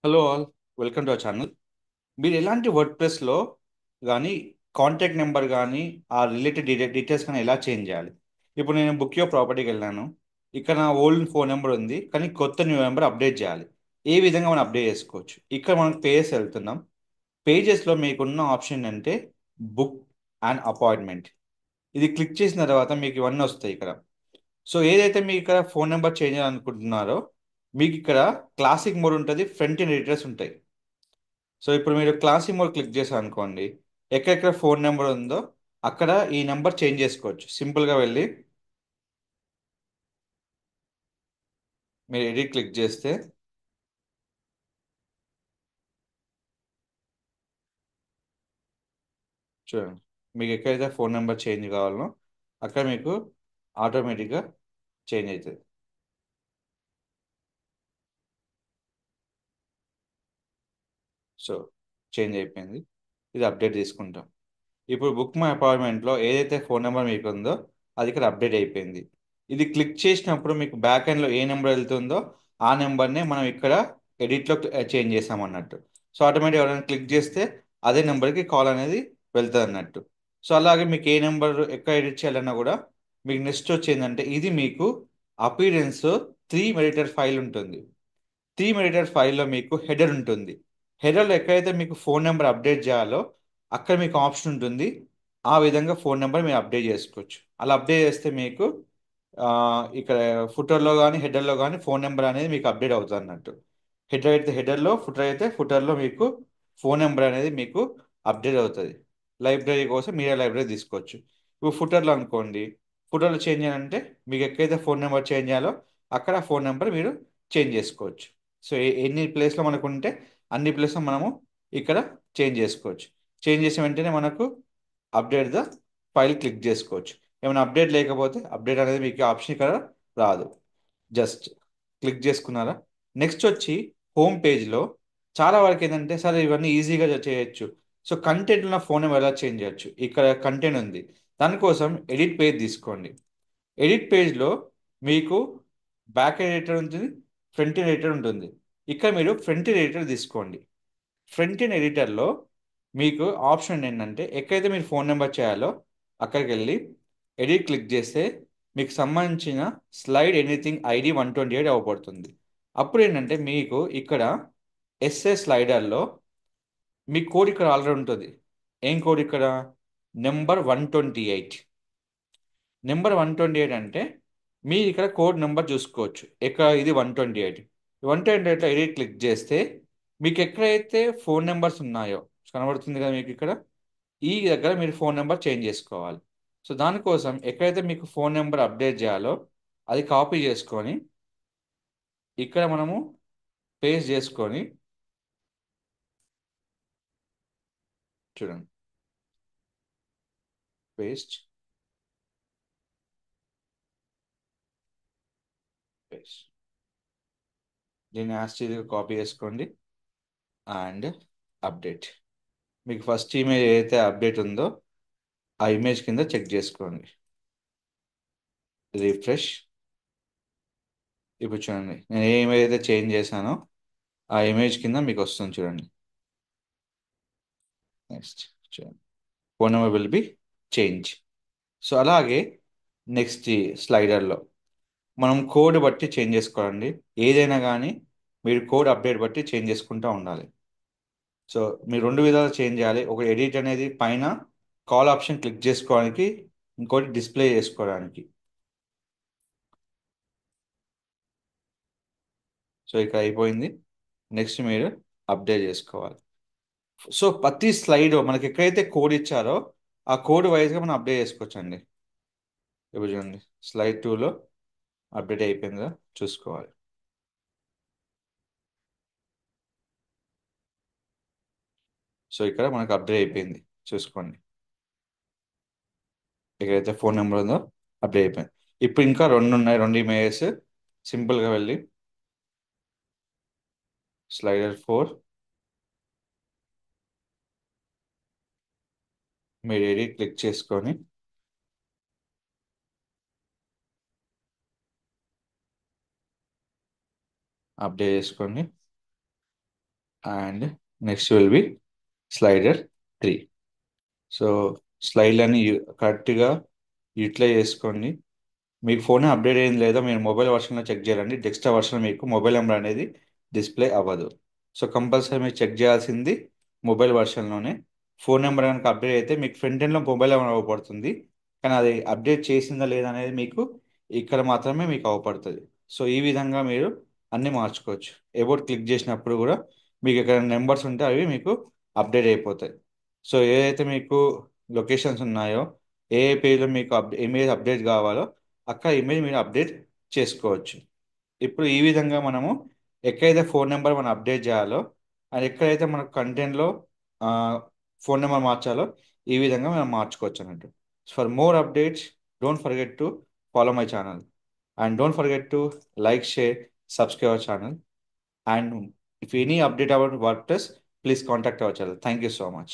Hello all, welcome to our channel. మీరు ఎలాంటి word ప్రెస్లో కానీ కాంటాక్ట్ నెంబర్ కానీ ఆ రిలేటెడ్ డీటెయిల్స్ కానీ ఎలా చేంజ్ చేయాలి? ఇప్పుడు నేను బుక్ యో ప్రాపర్టీకి వెళ్ళాను. ఇక్కడ నా ఓల్డ్ ఫోన్ నెంబర్ ఉంది, కానీ కొత్త న్యూ నెంబర్ అప్డేట్ చేయాలి. ఏ విధంగా మనం అప్డేట్ చేసుకోవచ్చు? ఇక్కడ మనం పేజెస్ వెళ్తున్నాం. పేజెస్లో మీకున్న ఆప్షన్ అంటే బుక్ అండ్ అపాయింట్మెంట్. ఇది క్లిక్ చేసిన తర్వాత మీకు ఇవన్నీ వస్తాయి ఇక్కడ. సో ఏదైతే మీకు ఇక్కడ ఫోన్ నెంబర్ చేంజ్ చేయాలనుకుంటున్నారో, మీకు ఇక్కడ క్లాసిక్ మోడ్ ఉంటుంది, ఫ్రంట్ అండ్ ఎడిటర్స్ ఉంటాయి. సో ఇప్పుడు మీరు క్లాసిక్ మోడ్ క్లిక్ చేశారు అనుకోండి, ఎక్కడెక్కడ ఫోన్ నెంబర్ ఉందో అక్కడ ఈ నెంబర్ చేంజ్ చేసుకోవచ్చు. సింపుల్గా వెళ్ళి మీరు ఎడిట్ క్లిక్ చేస్తే చూడండి, మీకు ఎక్కడైతే ఫోన్ నెంబర్ చేంజ్ కావాలనో అక్కడ మీకు ఆటోమేటిక్గా చేంజ్ అవుతుంది. సో చేంజ్ అయిపోయింది. ఇది అప్డేట్ తీసుకుంటాం. ఇప్పుడు బుక్ మై అపాయింట్మెంట్లో ఏదైతే ఫోన్ నెంబర్ మీకు ఉందో అది ఇక్కడ అప్డేట్ అయిపోయింది. ఇది క్లిక్ చేసినప్పుడు మీకు బ్యాక్ ఎండ్లో ఏ నెంబర్ వెళ్తుందో ఆ నెంబర్నే మనం ఇక్కడ ఎడిట్లో చేంజ్ చేసాం అన్నట్టు. సో ఆటోమేటిక్ ఎవరైనా క్లిక్ చేస్తే అదే నెంబర్కి కాల్ అనేది వెళ్తుంది అన్నట్టు. సో అలాగే మీకు ఏ నెంబర్ ఎక్కడ ఎడిట్ చేయాలన్నా కూడా మీకు నెక్స్ట్ వచ్చేందంటే ఇది మీకు అపీరెన్స్ 3 మెడిటర్ ఫైల్ ఉంటుంది. థీమ్ ఎడిటర్ ఫైల్లో మీకు హెడర్ ఉంటుంది. హెడర్లో ఎక్కడైతే మీకు ఫోన్ నెంబర్ అప్డేట్ చేయాలో అక్కడ మీకు ఆప్షన్ ఉంటుంది. ఆ విధంగా ఫోన్ నెంబర్ మీరు అప్డేట్ చేసుకోవచ్చు. అలా అప్డేట్ చేస్తే మీకు ఆ, ఇక్కడ ఫుటర్లో కానీ హెడర్లో కానీ ఫోన్ నెంబర్ అనేది మీకు అప్డేట్ అవుతుంది అన్నట్టు. హెడర్ అయితే హెడర్లో, ఫుటర్ అయితే ఫుటర్లో మీకు ఫోన్ నెంబర్ అనేది మీకు అప్డేట్ అవుతుంది. లైబ్రరీ కోసం మీరే లైబ్రరీ తీసుకోవచ్చు. ఇప్పుడు ఫుటర్లో అనుకోండి, ఫుటర్లో చేంజ్ చేయాలంటే మీకు ఎక్కడైతే ఫోన్ నెంబర్ చేంజ్ చేయాలో అక్కడ ఫోన్ నెంబర్ మీరు చేంజ్ చేసుకోవచ్చు. సో ఎన్ని ప్లేస్లో మనకు ఉంటే అన్ని ప్లేస్లో మనము ఇక్కడ చేంజ్ చేసుకోవచ్చు. చేంజ్ చేసిన వెంటనే మనకు అప్డేట్ ద ఫైల్ క్లిక్ చేసుకోవచ్చు. ఏమైనా అప్డేట్ లేకపోతే అప్డేట్ అనేది మీకు ఆప్షన్ ఇక్కడ రాదు. జస్ట్ క్లిక్ చేసుకున్నారా? నెక్స్ట్ వచ్చి హోమ్ పేజ్లో చాలా వరకు ఏంటంటే సరే ఇవన్నీ ఈజీగా చేయొచ్చు. సో కంటెంట్ ఉన్న ఫోన్ నెంబర్ ఎలా చేంజ్ చేయొచ్చు? ఇక్కడ కంటెంట్ ఉంది. దానికోసం ఎడిట్ పేజ్ తీసుకోండి. ఎడిట్ పేజ్లో మీకు బ్యాక్ ఎడిటర్ ఉంటుంది, ఫ్రంట్ ఎండ్ ఎడిటర్ ఉంటుంది. ఇక్కడ మీరు ఫ్రంట్ ఎండ్ ఎడిటర్ తీసుకోండి. ఫ్రంట్ ఎండ్ ఎడిటర్లో మీకు ఆప్షన్ ఏంటంటే ఎక్కడైతే మీరు ఫోన్ నెంబర్ చేయాలో అక్కడికి వెళ్ళి ఎడిట్ క్లిక్ చేస్తే మీకు సంబంధించిన స్లైడ్ ఎనీథింగ్ ఐడి 128 అవ్వబడుతుంది. అప్పుడు ఏంటంటే మీకు ఇక్కడ ఎస్ఏ స్లైడర్లో మీ కోడ్ ఇక్కడ ఆల్రెడీ ఉంటుంది. ఏం కోడ్ ఇక్కడ? నెంబర్ 128. నెంబర్ 128 అంటే మీరు ఇక్కడ కోడ్ నెంబర్ చూసుకోవచ్చు. ఇక్కడ ఇది 128. 128లో ఎడిట్ క్లిక్ చేస్తే మీకు ఎక్కడైతే ఫోన్ నెంబర్స్ ఉన్నాయో కనబడుతుంది కదా మీకు ఇక్కడ, ఈ దగ్గర మీరు ఫోన్ నెంబర్ చేంజ్ చేసుకోవాలి. సో దానికోసం ఎక్కడైతే మీకు ఫోన్ నెంబర్ అప్డేట్ చేయాలో అది కాపీ చేసుకొని ఇక్కడ మనము పేస్ట్ చేసుకొని చూడండి, పేస్ట్ పేస్ట్ దీన్ని యాస్టీగా కాపీ చేసుకోండి అండ్ అప్డేట్. మీకు ఫస్ట్ ఇమేజ్ ఏదైతే అప్డేట్ ఉందో ఆ ఇమేజ్ కింద చెక్ చేసుకోండి. రిఫ్రెష్. ఇప్పుడు చూడండి, నేను ఏ ఇమేజ్ అయితే చేంజ్ చేశానో ఆ ఇమేజ్ కింద మీకు వస్తుంది చూడండి. నెక్స్ట్ చూడండి, phone number will be change. So అలాగే నెక్స్ట్ స్లైడర్లో మనం కోడ్ బట్టి చేంజ్ చేసుకోవాలండి. ఏదైనా కానీ మీరు కోడ్ అప్డేట్ బట్టి చేంజ్ చేసుకుంటూ ఉండాలి. సో మీరు రెండు విధాలు చేంజ్ చేయాలి. ఒక ఎడిట్ అనేది పైన కాల్ ఆప్షన్ క్లిక్ చేసుకోవడానికి, ఇంకోటి డిస్ప్లే చేసుకోవడానికి. సో ఇక్కడ అయిపోయింది. నెక్స్ట్ మీరు అప్డేట్ చేసుకోవాలి. సో ప్రతి స్లైడ్ మనకి ఎక్కడైతే కోడ్ ఇచ్చారో ఆ కోడ్ వైజ్గా మనం అప్డేట్ చేసుకోవచ్చు అండి. ఇప్పుడు చూడండి, స్లైడ్ 2లో అప్డేట్ అయిపోయిందా చూసుకోవాలి. సో ఇక్కడ మనకు అప్డేట్ అయిపోయింది చూసుకోండి. ఎక్కడైతే ఫోన్ నెంబర్ ఉందో అప్డేట్ అయిపోయింది. ఇప్పుడు ఇంకా రెండు ఉన్నాయి, రెండు ఇమేజెస్. సింపుల్గా వెళ్ళి స్లైడర్ 4 మీరు ఎడిట్ క్లిక్ చేసుకొని అప్డేట్ చేసుకోండి. And next will be slider 3. So స్లైడ్లని కరెక్ట్గా యూటిలైజ్ చేసుకోండి. మీకు ఫోన్ అప్డేట్ అయింది లేదా మీరు మొబైల్ వర్షన్లో చెక్ చేయాలండి. డెస్క్టాప్ వర్షన్ మీకు మొబైల్ నెంబర్ అనేది డిస్ప్లే అవ్వదు. సో కంపల్సరీ మీరు చెక్ చేయాల్సింది మొబైల్ వర్షన్లోనే. ఫోన్ నెంబర్ కనుక అప్డేట్ అయితే మీకు ఫ్రంట్ ఎండ్లో మొబైల్ నెంబర్ అవ్వబడుతుంది, కానీ అది అప్డేట్ చేసిందా లేదా అనేది మీకు ఇక్కడ మాత్రమే మీకు అవ్వబడుతుంది. సో ఈ విధంగా మీరు అన్నీ మార్చుకోవచ్చు. అబౌట్ క్లిక్ చేసినప్పుడు కూడా మీకు ఇక్కడ నెంబర్స్ ఉంటే అవి మీకు అప్డేట్ అయిపోతాయి. సో ఏదైతే మీకు లొకేషన్స్ ఉన్నాయో, ఏ ఏ పేజ్లో మీకు ఇమేజ్ అప్డేట్ కావాలో అక్కడ ఇమేజ్ మీరు అప్డేట్ చేసుకోవచ్చు. ఇప్పుడు ఈ విధంగా మనము ఎక్కడైతే ఫోన్ నెంబర్ మనం అప్డేట్ చేయాలో అండ్ ఎక్కడైతే మనకు కంటెంట్లో ఫోన్ నెంబర్ మార్చాలో ఈ విధంగా మనం మార్చుకోవచ్చు అన్నట్టు. For more updates don't forget to follow my channel and don't forget to like, share, subscribe our channel, and if any update about WordPress, please contact our channel. Thank you so much.